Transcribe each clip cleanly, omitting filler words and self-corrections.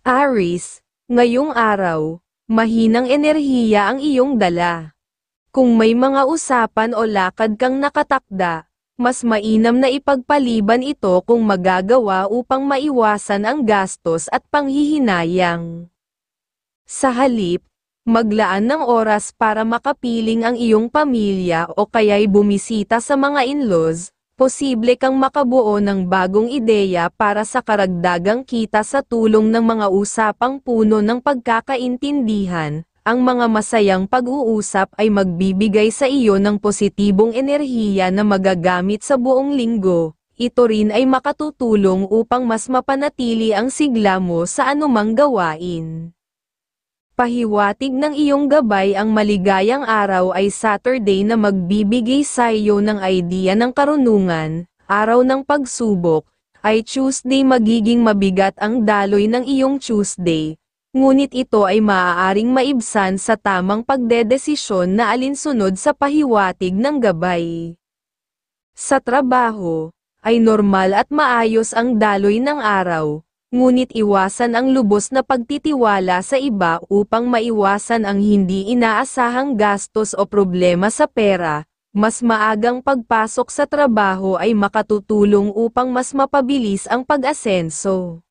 Aries, ngayong araw, mahinang enerhiya ang iyong dala. Kung may mga usapan o lakad kang nakatakda, mas mainam na ipagpaliban ito kung magagawa upang maiwasan ang gastos at panghihinayang. Sa halip, maglaan ng oras para makapiling ang iyong pamilya o kaya'y bumisita sa mga in-laws. Posible kang makabuo ng bagong ideya para sa karagdagang kita sa tulong ng mga usapang puno ng pagkakaintindihan. Ang mga masayang pag-uusap ay magbibigay sa iyo ng positibong enerhiya na magagamit sa buong linggo. Ito rin ay makatutulong upang mas mapanatili ang sigla mo sa anumang gawain. Pahiwatig ng iyong gabay. Ang maligayang araw ay Saturday na magbibigay sa iyo ng idea ng karunungan. Araw ng pagsubok ay Tuesday. Magiging mabigat ang daloy ng iyong Tuesday, ngunit ito ay maaaring maibsan sa tamang pagdedesisyon na alinsunod sa pahiwatig ng gabay. Sa trabaho, ay normal at maayos ang daloy ng araw. Ngunit iwasan ang lubos na pagtitiwala sa iba upang maiwasan ang hindi inaasahang gastos o problema sa pera. Mas maagang pagpasok sa trabaho ay makatutulong upang mas mapabilis ang pag-asenso.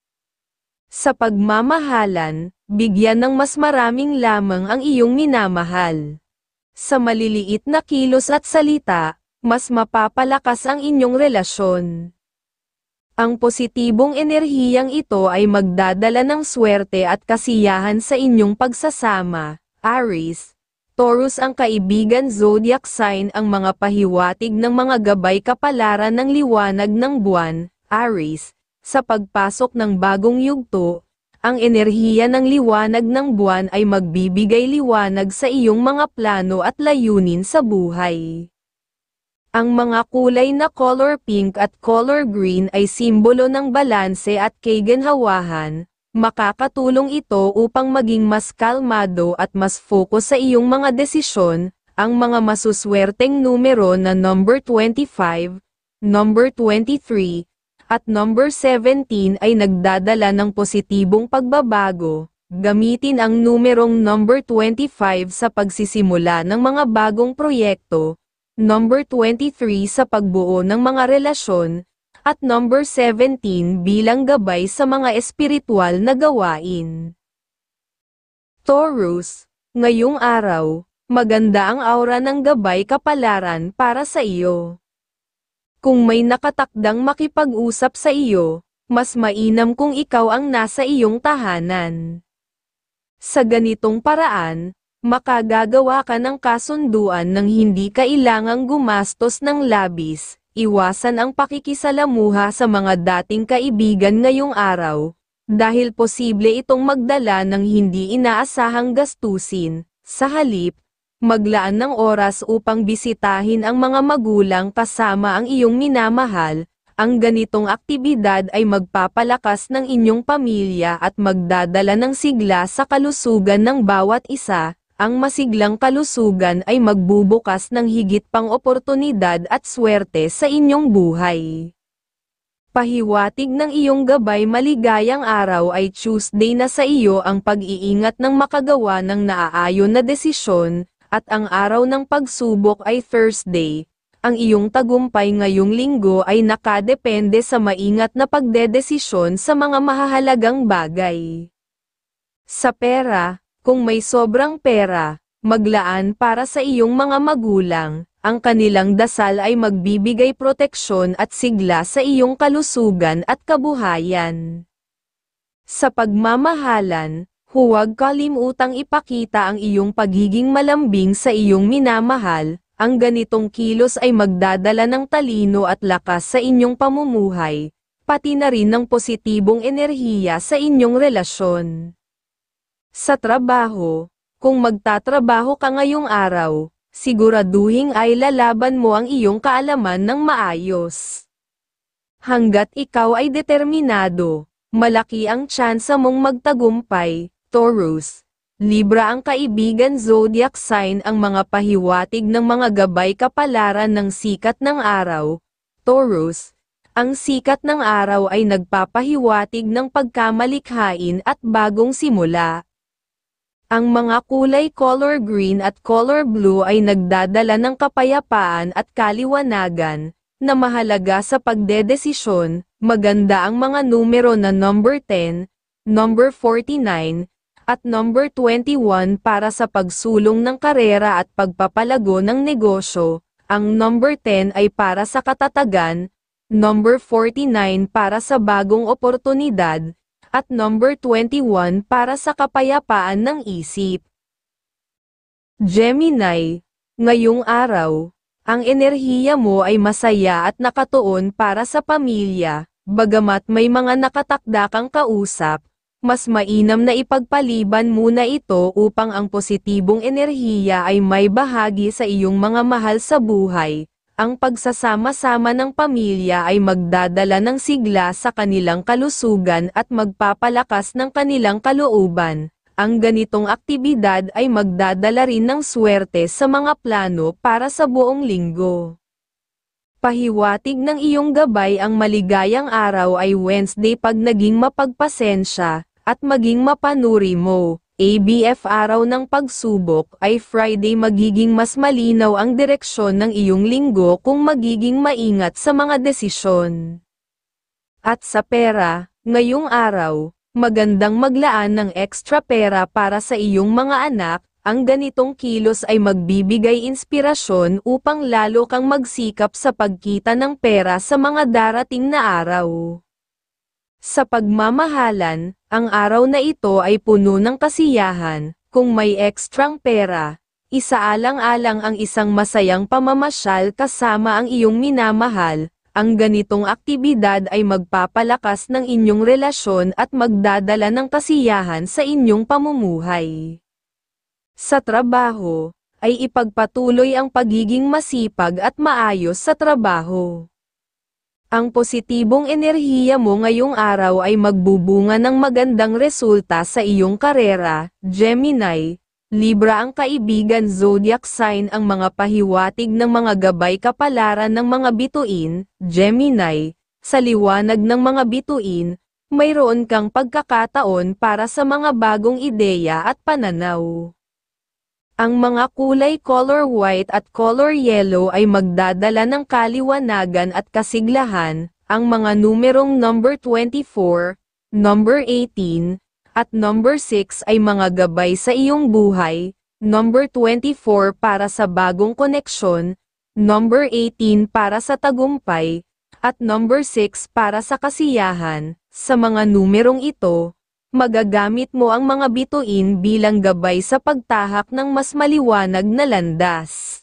Sa pagmamahalan, bigyan ng mas maraming lamang ang iyong minamahal. Sa maliliit na kilos at salita, mas mapapalakas ang inyong relasyon. Ang positibong enerhiyang ito ay magdadala ng swerte at kasiyahan sa inyong pagsasama. Aries, Taurus ang kaibigan zodiac sign. Ang mga pahiwatig ng mga gabay kapalaran ng liwanag ng buwan. Aries, sa pagpasok ng bagong yugto, ang enerhiya ng liwanag ng buwan ay magbibigay liwanag sa iyong mga plano at layunin sa buhay. Ang mga kulay na color pink at color green ay simbolo ng balanse at kaginhawahan. Makakatulong ito upang maging mas kalmado at mas focus sa iyong mga desisyon. Ang mga masuswerteng numero na number 25, number 23, at number 17 ay nagdadala ng positibong pagbabago. Gamitin ang numerong number 25 sa pagsisimula ng mga bagong proyekto, number 23 sa pagbuo ng mga relasyon, at number 17 bilang gabay sa mga espiritual na gawain. Taurus, ngayong araw, maganda ang aura ng gabay kapalaran para sa iyo. Kung may nakatakdang makipag-usap sa iyo, mas mainam kung ikaw ang nasa iyong tahanan. Sa ganitong paraan, makagagawa ka ng kasunduan ng hindi kailangang gumastos ng labis. Iwasan ang pakikisalamuha sa mga dating kaibigan ngayong araw, dahil posible itong magdala ng hindi inaasahang gastusin. Sa halip, maglaan ng oras upang bisitahin ang mga magulang kasama ang iyong minamahal. Ang ganitong aktibidad ay magpapalakas ng inyong pamilya at magdadala ng sigla sa kalusugan ng bawat isa. Ang masiglang kalusugan ay magbubukas ng higit pang oportunidad at swerte sa inyong buhay. Pahiwatig ng iyong gabay. Maligayang araw ay Tuesday na sa iyo ang pag-iingat ng makagawa ng naaayon na desisyon, at ang araw ng pagsubok ay Thursday. Ang iyong tagumpay ngayong linggo ay nakadepende sa maingat na pagdedesisyon sa mga mahahalagang bagay. Sa pera, kung may sobrang pera, maglaan para sa iyong mga magulang. Ang kanilang dasal ay magbibigay proteksyon at sigla sa iyong kalusugan at kabuhayan. Sa pagmamahalan, huwag kalimutang ipakita ang iyong pagiging malambing sa iyong minamahal. Ang ganitong kilos ay magdadala ng talino at lakas sa inyong pamumuhay, pati na rin ng positibong enerhiya sa inyong relasyon. Sa trabaho, kung magtatrabaho ka ngayong araw, siguraduhin ay lalaban mo ang iyong kaalaman ng maayos. Hanggat ikaw ay determinado, malaki ang tsansa mong magtagumpay. Taurus, Libra ang kaibigan zodiac sign. Ang mga pahiwatig ng mga gabay kapalaran ng sikat ng araw. Taurus, Ang sikat ng araw ay nagpapahiwatig ng pagkamalikhain at bagong simula. Ang mga kulay color green at color blue ay nagdadala ng kapayapaan at kaliwanagan, na mahalaga sa pagdedesisyon. Maganda ang mga numero na number 10, number 49, at number 21 para sa pagsulong ng karera at pagpapalago ng negosyo. Ang number 10 ay para sa katatagan, number 49 para sa bagong oportunidad, at number 21 para sa kapayapaan ng isip. Gemini, ngayong araw, ang enerhiya mo ay masaya at nakatuon para sa pamilya, bagamat may mga nakatakda kang kausap. Mas mainam na ipagpaliban muna ito upang ang positibong enerhiya ay may bahagi sa iyong mga mahal sa buhay. Ang pagsasama-sama ng pamilya ay magdadala ng sigla sa kanilang kalusugan at magpapalakas ng kanilang kalooban. Ang ganitong aktibidad ay magdadala rin ng swerte sa mga plano para sa buong linggo. Pahiwatig ng iyong gabay. Ang maligayang araw ay Wednesday pag naging mapagpasensya, at maging mapanuri mo. ABF araw ng pagsubok ay Friday. Magiging mas malinaw ang direksyon ng iyong linggo kung magiging maingat sa mga desisyon. At sa pera, ngayong araw, magandang maglaan ng extra pera para sa iyong mga anak. Ang ganitong kilos ay magbibigay inspirasyon upang lalo kang magsikap sa pagkita ng pera sa mga darating na araw. Sa pagmamahalan, ang araw na ito ay puno ng kasiyahan. Kung may ekstrang pera, isaalang-alang ang isang masayang pamamasyal kasama ang iyong minamahal. Ang ganitong aktibidad ay magpapalakas ng inyong relasyon at magdadala ng kasiyahan sa inyong pamumuhay. Sa trabaho, ay ipagpatuloy ang pagiging masipag at maayos sa trabaho. Ang positibong enerhiya mo ngayong araw ay magbubunga ng magandang resulta sa iyong karera. Gemini, Libra ang kaibigan zodiac sign. Ang mga pahiwatig ng mga gabay kapalaran ng mga bituin. Gemini, sa liwanag ng mga bituin, mayroon kang pagkakataon para sa mga bagong ideya at pananaw. Ang mga kulay color white at color yellow ay magdadala ng kaliwanagan at kasiglahan. Ang mga numerong number 24, number 18, at number 6 ay mga gabay sa iyong buhay. Number 24 para sa bagong koneksyon, number 18 para sa tagumpay, at number 6 para sa kasiyahan. Sa mga numerong ito, magagamit mo ang mga bituin bilang gabay sa pagtahak ng mas maliwanag na landas.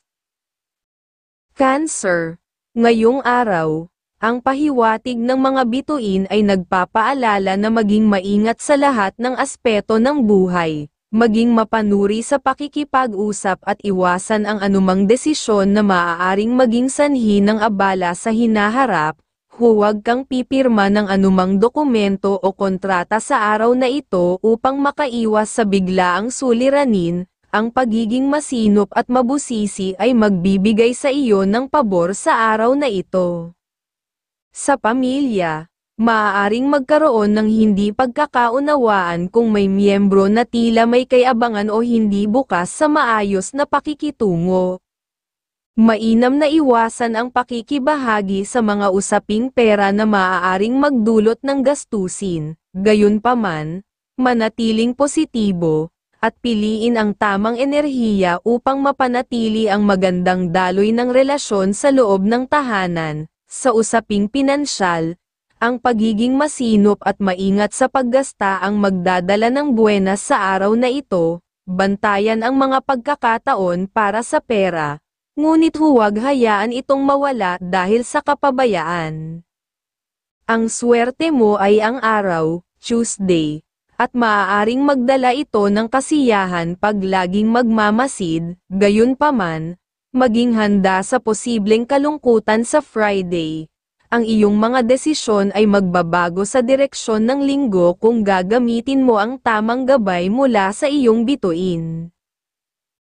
Cancer, ngayong araw, ang pahiwatig ng mga bituin ay nagpapaalala na maging maingat sa lahat ng aspeto ng buhay, maging mapanuri sa pakikipag-usap at iwasan ang anumang desisyon na maaaring maging sanhi ng abala sa hinaharap. Huwag kang pipirma ng anumang dokumento o kontrata sa araw na ito upang makaiwas sa biglaang suliranin. Ang pagiging masinop at mabusisi ay magbibigay sa iyo ng pabor sa araw na ito. Sa pamilya, maaaring magkaroon ng hindi pagkakaunawaan kung may miyembro na tila may kayabangan o hindi bukas sa maayos na pakikitungo. Mainam na iwasan ang pakikibahagi sa mga usaping pera na maaaring magdulot ng gastusin. Gayunpaman, manatiling positibo, at piliin ang tamang enerhiya upang mapanatili ang magandang daloy ng relasyon sa loob ng tahanan. Sa usaping pinansyal, ang pagiging masinop at maingat sa paggasta ang magdadala ng buwenas sa araw na ito. Bantayan ang mga pagkakataon para sa pera, ngunit huwag hayaan itong mawala dahil sa kapabayaan. Ang swerte mo ay ang araw, Tuesday, at maaaring magdala ito ng kasiyahan pag laging magmamasid. Gayunpaman, maging handa sa posibleng kalungkutan sa Friday. Ang iyong mga desisyon ay magbabago sa direksyon ng linggo kung gagamitin mo ang tamang gabay mula sa iyong bituin.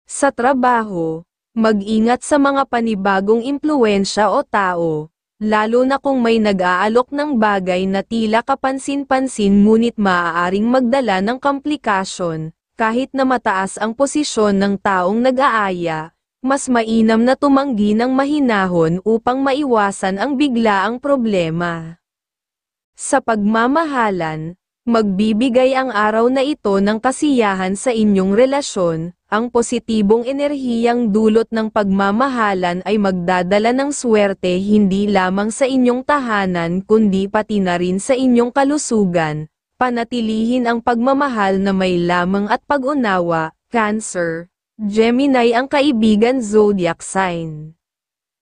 Sa trabaho, mag-ingat sa mga panibagong impluwensya o tao. lalo na kung may nag-aalok ng bagay na tila kapansin-pansin ngunit maaaring magdala ng komplikasyon. Kahit na mataas ang posisyon ng taong nag-aaya, mas mainam na tumanggi ng mahinahon upang maiwasan ang biglaang problema. Sa pagmamahalan, magbibigay ang araw na ito ng kasiyahan sa inyong relasyon. Ang positibong enerhiyang dulot ng pagmamahalan ay magdadala ng swerte hindi lamang sa inyong tahanan kundi pati na rin sa inyong kalusugan. Panatilihin ang pagmamahal na may lamang at pag-unawa. Cancer, Gemini ang kaibigan zodiac sign.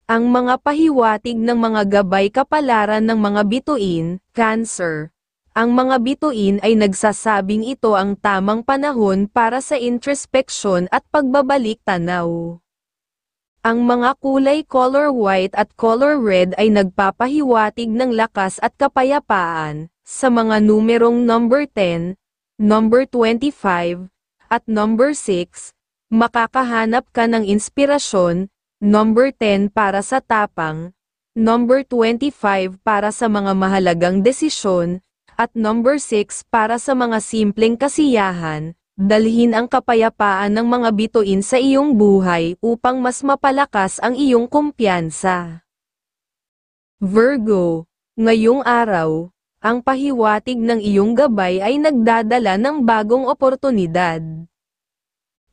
Ang mga pahiwatig ng mga gabay kapalaran ng mga bituin, Cancer. Ang mga bituin ay nagsasabing ito ang tamang panahon para sa introspeksyon at pagbabalik tanaw. Ang mga kulay color white at color red ay nagpapahiwatig ng lakas at kapayapaan. Sa mga numerong number 10, number 25, at number 6, makakahanap ka ng inspirasyon. Number 10 para sa tapang, number 25 para sa mga mahalagang desisyon, at number 6 para sa mga simpleng kasiyahan. Dalhin ang kapayapaan ng mga bituin sa iyong buhay upang mas mapalakas ang iyong kumpiyansa. Virgo, ngayong araw, ang pahiwatig ng iyong gabay ay nagdadala ng bagong oportunidad.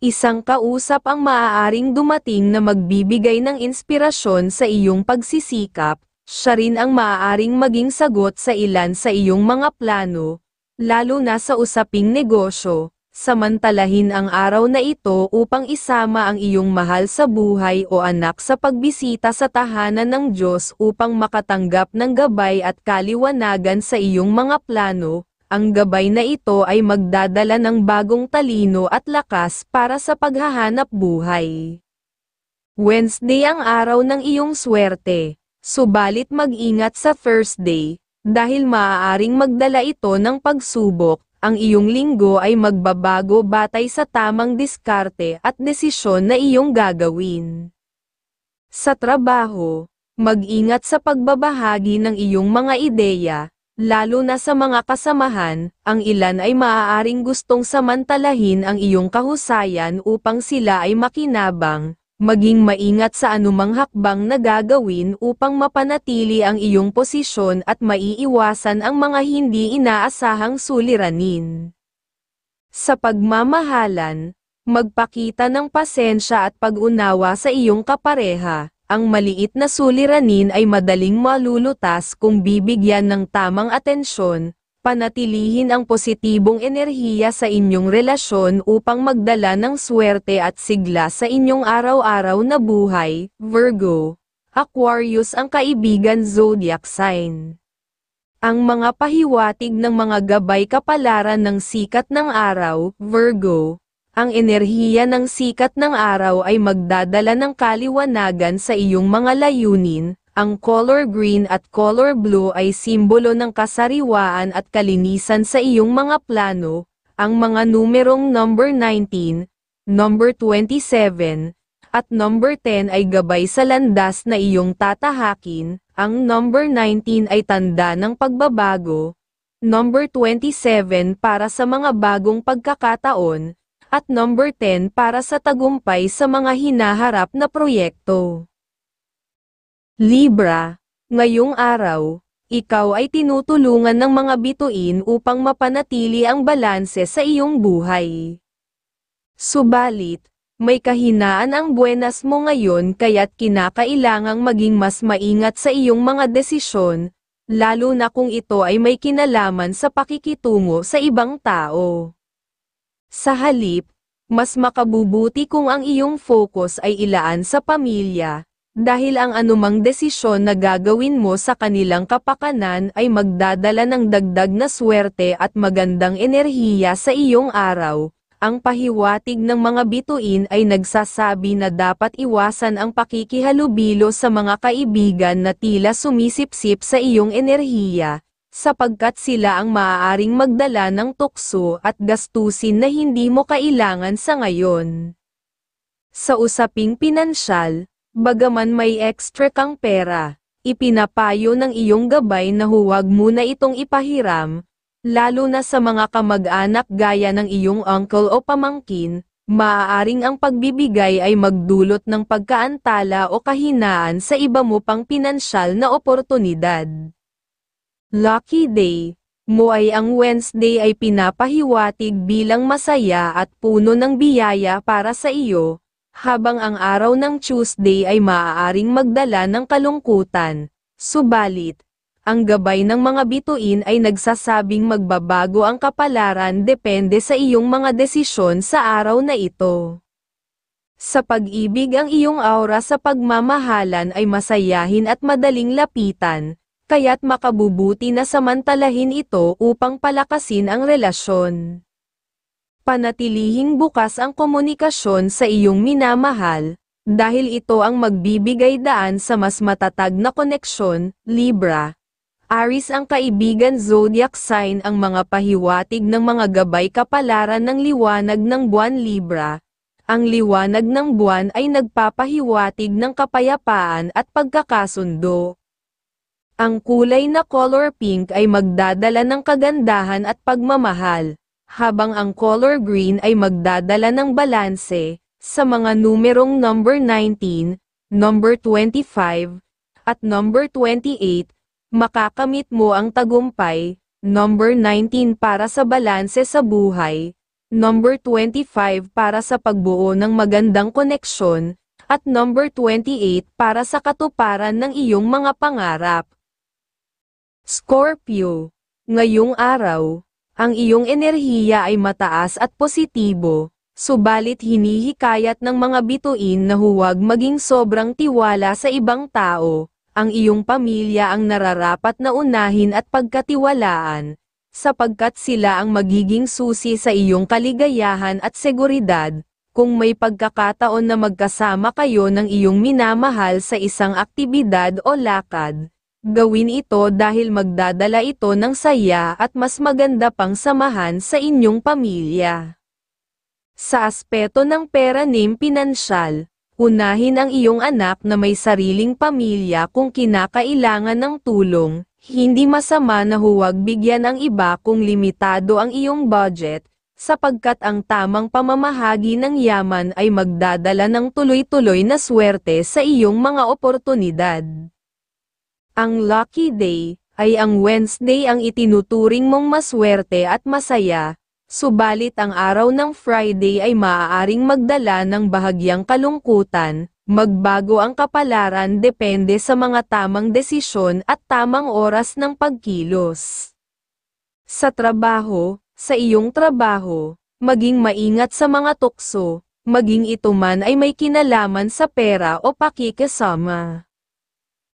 Isang kausap ang maaaring dumating na magbibigay ng inspirasyon sa iyong pagsisikap. Siya rin ang maaaring maging sagot sa ilan sa iyong mga plano, lalo na sa usaping negosyo. Samantalahin ang araw na ito upang isama ang iyong mahal sa buhay o anak sa pagbisita sa tahanan ng Diyos upang makatanggap ng gabay at kaliwanagan sa iyong mga plano. Ang gabay na ito ay magdadala ng bagong talino at lakas para sa paghahanap buhay. Wednesday ang araw ng iyong swerte. Subalit mag-ingat sa Thursday, dahil maaaring magdala ito ng pagsubok. Ang iyong linggo ay magbabago batay sa tamang diskarte at desisyon na iyong gagawin. Sa trabaho, mag-ingat sa pagbabahagi ng iyong mga ideya, lalo na sa mga kasamahan. Ang ilan ay maaaring gustong samantalahin ang iyong kahusayan upang sila ay makinabang. Maging maingat sa anumang hakbang na gagawin upang mapanatili ang iyong posisyon at maiiwasan ang mga hindi inaasahang suliranin. Sa pagmamahalan, magpakita ng pasensya at pag-unawa sa iyong kapareha. Ang maliit na suliranin ay madaling malulutas kung bibigyan ng tamang atensyon. Panatilihin ang positibong enerhiya sa inyong relasyon upang magdala ng swerte at sigla sa inyong araw-araw na buhay. Virgo, Aquarius ang kaibigan zodiac sign. Ang mga pahiwatig ng mga gabay kapalaran ng sikat ng araw, Virgo. Ang enerhiya ng sikat ng araw ay magdadala ng kaliwanagan sa iyong mga layunin. Ang color green at color blue ay simbolo ng kasariwaan at kalinisan sa iyong mga plano. Ang mga numerong number 19, number 27, at number 10 ay gabay sa landas na iyong tatahakin. Ang number 19 ay tanda ng pagbabago, number 27 para sa mga bagong pagkakataon, at number 10 para sa tagumpay sa mga hinaharap na proyekto. Libra, ngayong araw, ikaw ay tinutulungan ng mga bituin upang mapanatili ang balanse sa iyong buhay. Subalit, may kahinaan ang buenas mo ngayon kaya't kinakailangang maging mas maingat sa iyong mga desisyon, lalo na kung ito ay may kinalaman sa pakikitungo sa ibang tao. Sa halip, mas makabubuti kung ang iyong focus ay ilaan sa pamilya, dahil ang anumang desisyon na gagawin mo sa kanilang kapakanan ay magdadala ng dagdag na swerte at magandang enerhiya sa iyong araw. Ang pahiwatig ng mga bituin ay nagsasabi na dapat iwasan ang pakikihalubilo sa mga kaibigan na tila sumisipsip sa iyong enerhiya, sapagkat sila ang maaaring magdala ng tukso at gastusin na hindi mo kailangan sa ngayon. Sa usaping pinansyal, bagaman may extra kang pera, Ipinapayo ng iyong gabay na huwag muna itong ipahiram, lalo na sa mga kamag-anak gaya ng iyong uncle o pamangkin. Maaaring ang pagbibigay ay magdulot ng pagkaantala o kahinaan sa iba mo pang pinansyal na oportunidad. Lucky Day mo ay ang Wednesday ay pinapahiwatig bilang masaya at puno ng biyaya para sa iyo, habang ang araw ng Tuesday ay maaaring magdala ng kalungkutan. Subalit, ang gabay ng mga bituin ay nagsasabing magbabago ang kapalaran depende sa iyong mga desisyon sa araw na ito. Sa pag-ibig, ang iyong aura sa pagmamahalan ay masayahin at madaling lapitan, kaya't makabubuti na samantalahin ito upang palakasin ang relasyon. Panatilihing bukas ang komunikasyon sa iyong minamahal, dahil ito ang magbibigay daan sa mas matatag na koneksyon. Libra. Aries ang kaibigan zodiac sign. Ang mga pahiwatig ng mga gabay kapalaran ng liwanag ng buwan Libra. Ang liwanag ng buwan ay nagpapahiwatig ng kapayapaan at pagkakasundo. Ang kulay na color pink ay magdadala ng kagandahan at pagmamahal, habang ang color green ay magdadala ng balanse. Sa mga numerong number 19, number 25, at number 28, makakamit mo ang tagumpay. Number 19 para sa balanse sa buhay, number 25 para sa pagbuo ng magandang koneksyon, at number 28 para sa katuparan ng iyong mga pangarap. Scorpio, ngayong araw, ang iyong enerhiya ay mataas at positibo, subalit hinihikayat ng mga bituin na huwag maging sobrang tiwala sa ibang tao. Ang iyong pamilya ang nararapat na unahin at pagkatiwalaan, sapagkat sila ang magiging susi sa iyong kaligayahan at seguridad. Kung may pagkakataon na magkasama kayo ng iyong minamahal sa isang aktibidad o lakad, gawin ito dahil magdadala ito ng saya at mas maganda pang samahan sa inyong pamilya. Sa aspeto ng pera nim pinansyal, unahin ang iyong anak na may sariling pamilya kung kinakailangan ng tulong. Hindi masama na huwag bigyan ang iba kung limitado ang iyong budget, sapagkat ang tamang pamamahagi ng yaman ay magdadala ng tuloy-tuloy na swerte sa iyong mga oportunidad. Ang lucky day ay ang Wednesday, ang itinuturing mong maswerte at masaya. Subalit ang araw ng Friday ay maaaring magdala ng bahagyang kalungkutan. Magbago ang kapalaran depende sa mga tamang desisyon at tamang oras ng pagkilos. Sa trabaho, sa iyong trabaho, maging maingat sa mga tukso, maging ito man ay may kinalaman sa pera o pakikisama.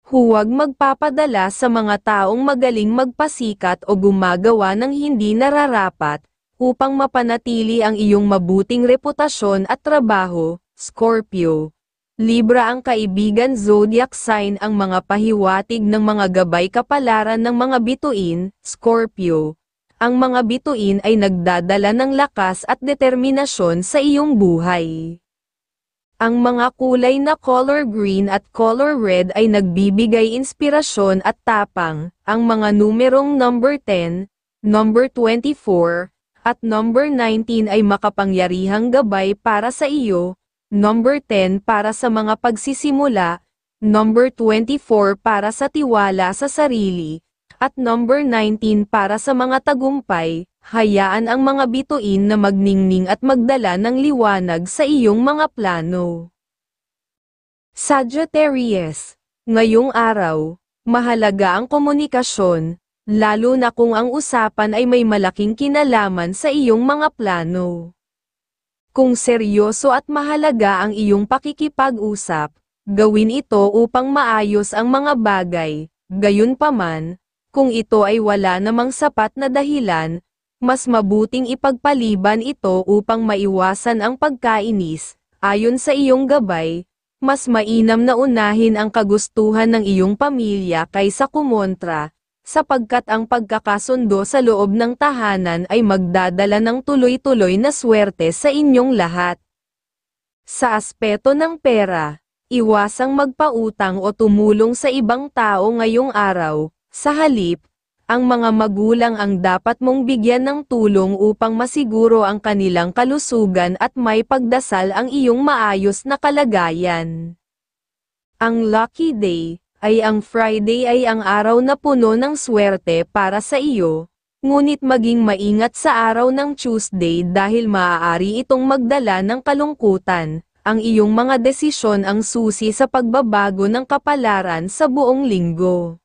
Huwag magpapadala sa mga taong magaling magpasikat o gumagawa ng hindi nararapat, upang mapanatili ang iyong mabuting reputasyon at trabaho. Scorpio. Libra ang kaibigan zodiac sign. Ang mga pahiwatig ng mga gabay kapalaran ng mga bituin. Scorpio. Ang mga bituin ay nagdadala ng lakas at determinasyon sa iyong buhay. Ang mga kulay na color green at color red ay nagbibigay inspirasyon at tapang. Ang mga numerong number 10, number 24, at number 19 ay makapangyarihang gabay para sa iyo. Number 10 para sa mga pagsisimula, number 24 para sa tiwala sa sarili, at number 19 para sa mga tagumpay. Hayaan ang mga bituin na magningning at magdala ng liwanag sa iyong mga plano. Sagittarius, ngayong araw, mahalaga ang komunikasyon, lalo na kung ang usapan ay may malaking kinalaman sa iyong mga plano. Kung seryoso at mahalaga ang iyong pakikipag-usap, gawin ito upang maayos ang mga bagay. Gayunpaman, kung ito ay wala namang sapat na dahilan, mas mabuting ipagpaliban ito upang maiwasan ang pagkainis. Ayon sa iyong gabay, mas mainam na unahin ang kagustuhan ng iyong pamilya kaysa kumontra, sapagkat ang pagkakasundo sa loob ng tahanan ay magdadala ng tuloy-tuloy na swerte sa inyong lahat. Sa aspeto ng pera, Iwasang magpautang o tumulong sa ibang tao ngayong araw. Sa halip, ang mga magulang ang dapat mong bigyan ng tulong upang masiguro ang kanilang kalusugan at may pagdasal ang iyong maayos na kalagayan. Ang lucky day ay ang Friday ay ang araw na puno ng swerte para sa iyo, ngunit maging maingat sa araw ng Tuesday dahil maaari itong magdala ng kalungkutan. Ang iyong mga desisyon ang susi sa pagbabago ng kapalaran sa buong linggo.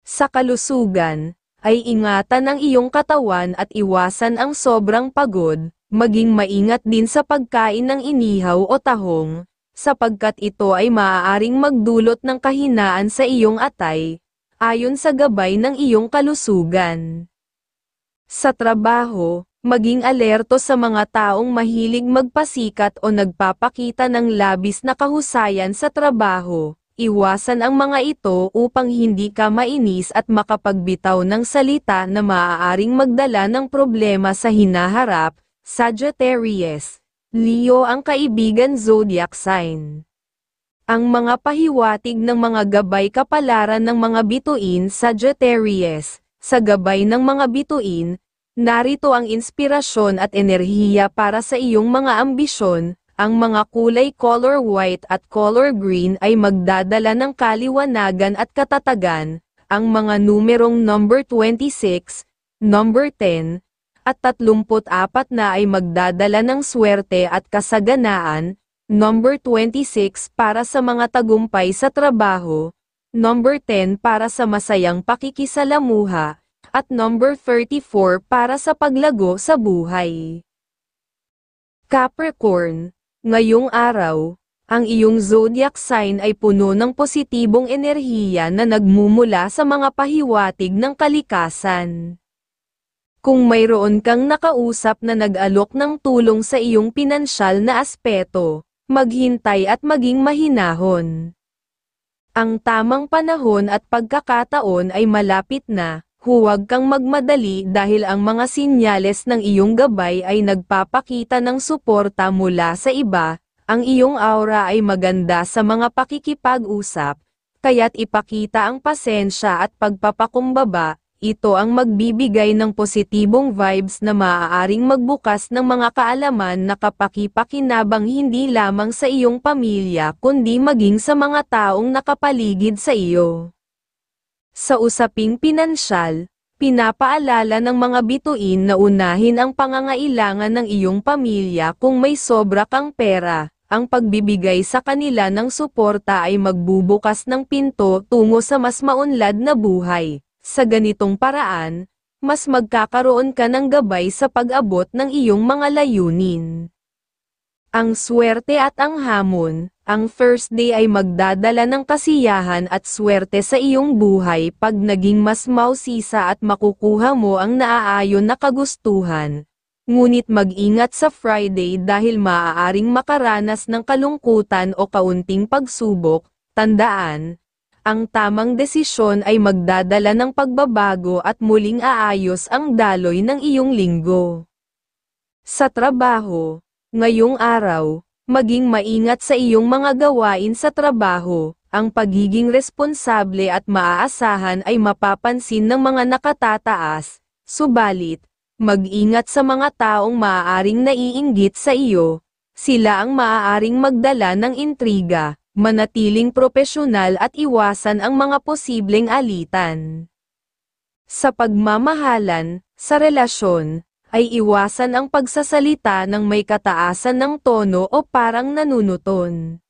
Sa kalusugan, ay ingatan ang iyong katawan at iwasan ang sobrang pagod, maging maingat din sa pagkain ng inihaw o tahong, sapagkat ito ay maaaring magdulot ng kahinaan sa iyong atay, ayon sa gabay ng iyong kalusugan. Sa trabaho, maging alerto sa mga taong mahilig magpasikat o nagpapakita ng labis na kahusayan sa trabaho. Iwasan ang mga ito upang hindi ka mainis at makapagbitaw ng salita na maaaring magdala ng problema sa hinaharap. Sagittarius, Leo ang kaibigan zodiac sign. Ang mga pahiwatig ng mga gabay kapalaran ng mga bituin Sagittarius. Sa gabay ng mga bituin, narito ang inspirasyon at enerhiya para sa iyong mga ambisyon. Ang mga kulay color white at color green ay magdadala ng kaliwanagan at katatagan. Ang mga numerong number 26, number 10, at 34 na ay magdadala ng swerte at kasaganaan. Number 26 para sa mga tagumpay sa trabaho, number 10 para sa masayang pakikisalamuha, at number 34 para sa paglago sa buhay. Capricorn, ngayong araw, ang iyong zodiac sign ay puno ng positibong enerhiya na nagmumula sa mga pahiwatig ng kalikasan. Kung mayroon kang nakausap na nag-alok ng tulong sa iyong pinansyal na aspeto, maghintay at maging mahinahon. Ang tamang panahon at pagkakataon ay malapit na. Huwag kang magmadali dahil ang mga sinyales ng iyong gabay ay nagpapakita ng suporta mula sa iba. Ang iyong aura ay maganda sa mga pakikipag-usap, kaya't ipakita ang pasensya at pagpapakumbaba. Ito ang magbibigay ng positibong vibes na maaaring magbukas ng mga kaalaman na kapakipakinabang hindi lamang sa iyong pamilya kundi maging sa mga taong nakapaligid sa iyo. Sa usaping pinansyal, pinapaalala ng mga bituin na unahin ang pangangailangan ng iyong pamilya kung may sobra kang pera. Ang pagbibigay sa kanila ng suporta ay magbubukas ng pinto tungo sa mas maunlad na buhay. Sa ganitong paraan, mas magkakaroon ka ng gabay sa pag-abot ng iyong mga layunin. Ang swerte at ang hamon. Ang first day ay magdadala ng kasiyahan at swerte sa iyong buhay pag naging mas mausisa at makukuha mo ang naaayon na kagustuhan. Ngunit mag-ingat sa Friday dahil maaaring makaranas ng kalungkutan o kaunting pagsubok. Tandaan, ang tamang desisyon ay magdadala ng pagbabago at muling aayos ang daloy ng iyong linggo. Sa trabaho, ngayong araw, maging maingat sa iyong mga gawain sa trabaho. Ang pagiging responsable at maaasahan ay mapapansin ng mga nakatataas. Subalit, mag-ingat sa mga taong maaaring naiinggit sa iyo. Sila ang maaaring magdala ng intriga. Manatiling propesyonal at iwasan ang mga posibleng alitan. Sa pagmamahalan, sa relasyon, ay iwasan ang pagsasalita ng may kataasan ng tono o parang nanunuton.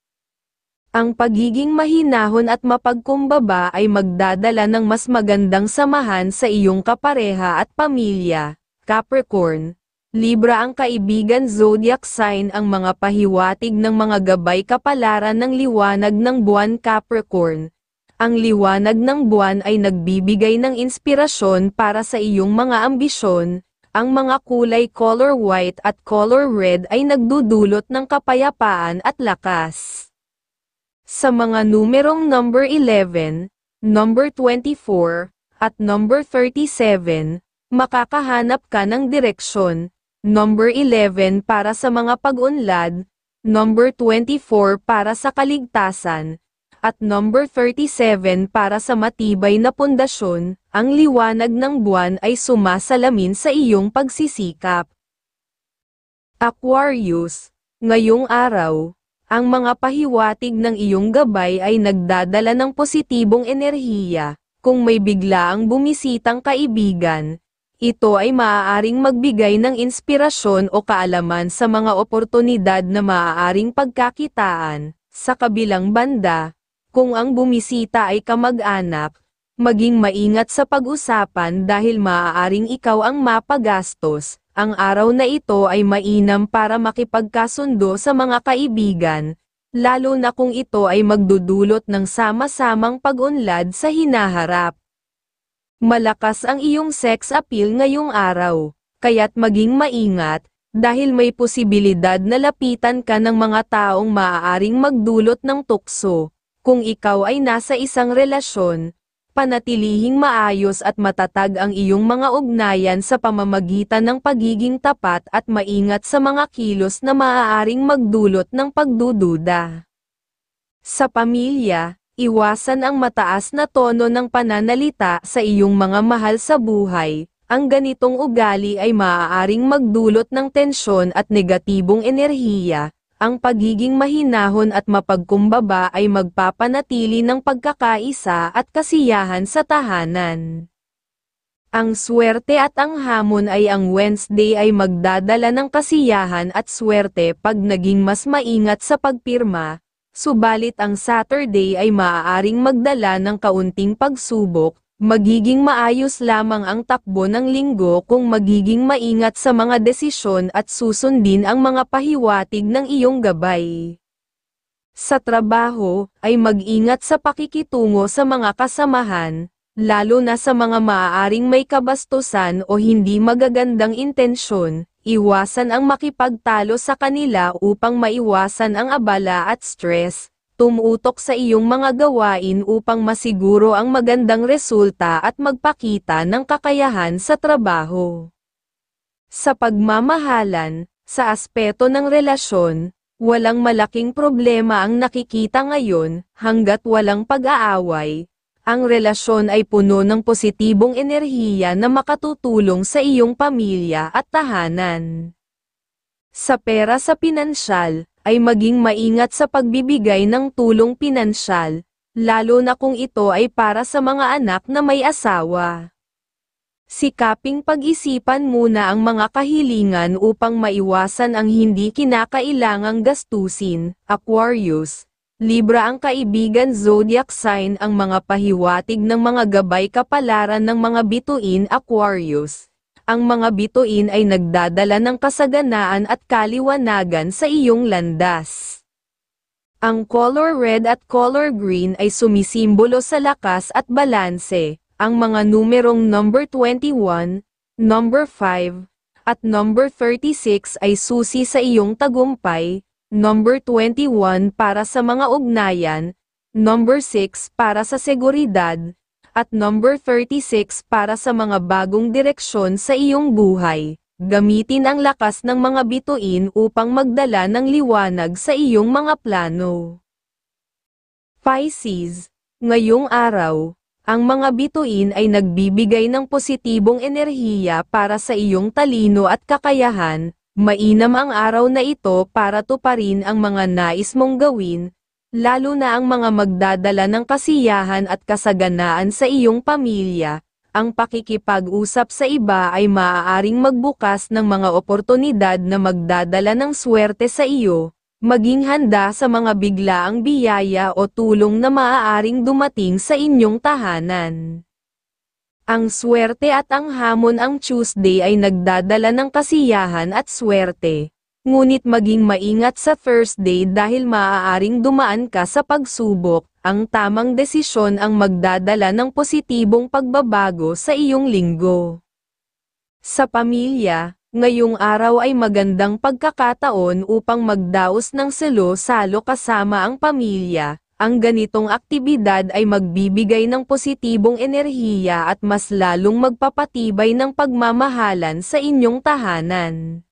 Ang pagiging mahinahon at mapagkumbaba ay magdadala ng mas magandang samahan sa iyong kapareha at pamilya. Capricorn, Libra ang kaibigan zodiac sign. Ang mga pahiwatig ng mga gabay kapalaran ng liwanag ng buwan Capricorn. Ang liwanag ng buwan ay nagbibigay ng inspirasyon para sa iyong mga ambisyon. Ang mga kulay color white at color red ay nagdudulot ng kapayapaan at lakas. Sa mga numerong number 11, number 24, at number 37, makakahanap ka ng direksyon. Number 11 para sa mga pag-unlad, number 24 para sa kaligtasan, at number 37 para sa matibay na pundasyon. Ang liwanag ng buwan ay sumasalamin sa iyong pagsisikap. Aquarius, ngayong araw, ang mga pahiwatig ng iyong gabay ay nagdadala ng positibong enerhiya. Kung may biglaang bumisitang kaibigan, ito ay maaaring magbigay ng inspirasyon o kaalaman sa mga oportunidad na maaaring pagkakitaan. Sa kabilang banda, kung ang bumisita ay kamag-anak, maging maingat sa pag-usapan dahil maaaring ikaw ang mapagastos. Ang araw na ito ay mainam para makipagkasundo sa mga kaibigan, lalo na kung ito ay magdudulot ng sama-samang pag-unlad sa hinaharap. Malakas ang iyong sex appeal ngayong araw, kaya't maging maingat, dahil may posibilidad na lapitan ka ng mga taong maaaring magdulot ng tukso. Kung ikaw ay nasa isang relasyon, panatilihing maayos at matatag ang iyong mga ugnayan sa pamamagitan ng pagiging tapat at maingat sa mga kilos na maaaring magdulot ng pagdududa. Sa pamilya, iwasan ang mataas na tono ng pananalita sa iyong mga mahal sa buhay. Ang ganitong ugali ay maaaring magdulot ng tensyon at negatibong enerhiya. Ang pagiging mahinahon at mapagkumbaba ay magpapanatili ng pagkakaisa at kasiyahan sa tahanan. Ang swerte at ang hamon ay ang Wednesday ay magdadala ng kasiyahan at swerte pag naging mas maingat sa pagpirma. Subalit ang Saturday ay maaaring magdala ng kaunting pagsubok. Magiging maayos lamang ang takbo ng linggo kung magiging maingat sa mga desisyon at susundin ang mga pahiwatig ng iyong gabay. Sa trabaho, ay mag-ingat sa pakikitungo sa mga kasamahan, lalo na sa mga maaaring may kabastusan o hindi magagandang intensyon. Iwasan ang makipagtalo sa kanila upang maiwasan ang abala at stress. Tumutok sa iyong mga gawain upang masiguro ang magandang resulta at magpakita ng kakayahan sa trabaho. Sa pagmamahalan, sa aspeto ng relasyon, walang malaking problema ang nakikita ngayon, hanggat walang pag-aaway. Ang relasyon ay puno ng positibong enerhiya na makatutulong sa iyong pamilya at tahanan. Sa pera sa pinansyal, ay maging maingat sa pagbibigay ng tulong pinansyal, lalo na kung ito ay para sa mga anak na may asawa. Sikaping pag-isipan muna ang mga kahilingan upang maiwasan ang hindi kinakailangang gastusin. Aquarius, Libra ang kaibigan zodiac sign. Ang mga pahiwatig ng mga gabay kapalaran ng mga bituin. Aquarius, ang mga bituin ay nagdadala ng kasaganaan at kaliwanagan sa iyong landas. Ang color red at color green ay sumisimbolo sa lakas at balanse. Ang mga numerong number 21, number 5, at number 36 ay susi sa iyong tagumpay. Number 21 para sa mga ugnayan, number 6 para sa seguridad, at number 36 para sa mga bagong direksyon sa iyong buhay. Gamitin ang lakas ng mga bituin upang magdala ng liwanag sa iyong mga plano. Pisces, ngayong araw, ang mga bituin ay nagbibigay ng positibong enerhiya para sa iyong talino at kakayahan. Mainam ang araw na ito para tuparin ang mga nais mong gawin, lalo na ang mga magdadala ng kasiyahan at kasaganaan sa iyong pamilya. Ang pakikipag-usap sa iba ay maaaring magbukas ng mga oportunidad na magdadala ng swerte sa iyo. Maging handa sa mga biglaang biyaya o tulong na maaaring dumating sa inyong tahanan. Ang swerte at ang hamon. Ang Tuesday ay nagdadala ng kasiyahan at swerte. Ngunit maging maingat sa Thursday dahil maaaring dumaan ka sa pagsubok. Ang tamang desisyon ang magdadala ng positibong pagbabago sa iyong linggo. Sa pamilya, ngayong araw ay magandang pagkakataon upang magdaos ng salo-salo kasama ang pamilya. Ang ganitong aktibidad ay magbibigay ng positibong enerhiya at mas lalong magpapatibay ng pagmamahalan sa inyong tahanan.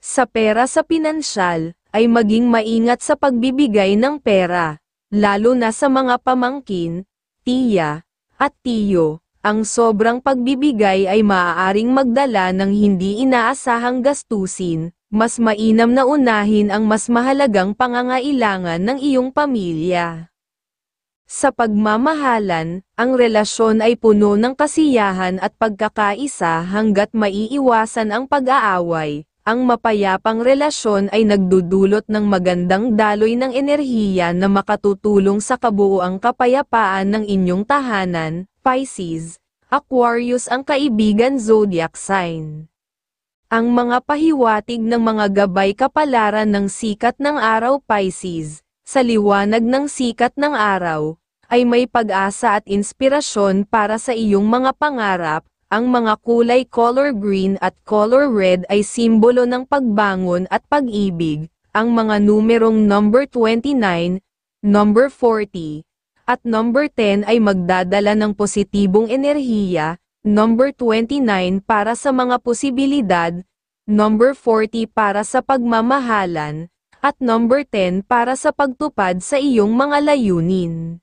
Sa pera sa pinansyal, ay maging maingat sa pagbibigay ng pera, lalo na sa mga pamangkin, tiya, at tiyo. Ang sobrang pagbibigay ay maaaring magdala ng hindi inaasahang gastusin. Mas mainam na unahin ang mas mahalagang pangangailangan ng iyong pamilya. Sa pagmamahalan, ang relasyon ay puno ng kasiyahan at pagkakaisa hanggat maiiwasan ang pag-aaway. Ang mapayapang relasyon ay nagdudulot ng magandang daloy ng enerhiya na makatutulong sa kabuuang kapayapaan ng inyong tahanan. Pisces, Aquarius ang kaibigan zodiac sign. Ang mga pahiwatig ng mga gabay kapalaran ng sikat ng araw Pisces, sa liwanag ng sikat ng araw, ay may pag-asa at inspirasyon para sa iyong mga pangarap. Ang mga kulay color green at color red ay simbolo ng pagbangon at pag-ibig. Ang mga numerong number 29, number 40, at number 10 ay magdadala ng positibong enerhiya. Number 29 para sa mga posibilidad, number 40 para sa pagmamahalan, at number 10 para sa pagtupad sa iyong mga layunin.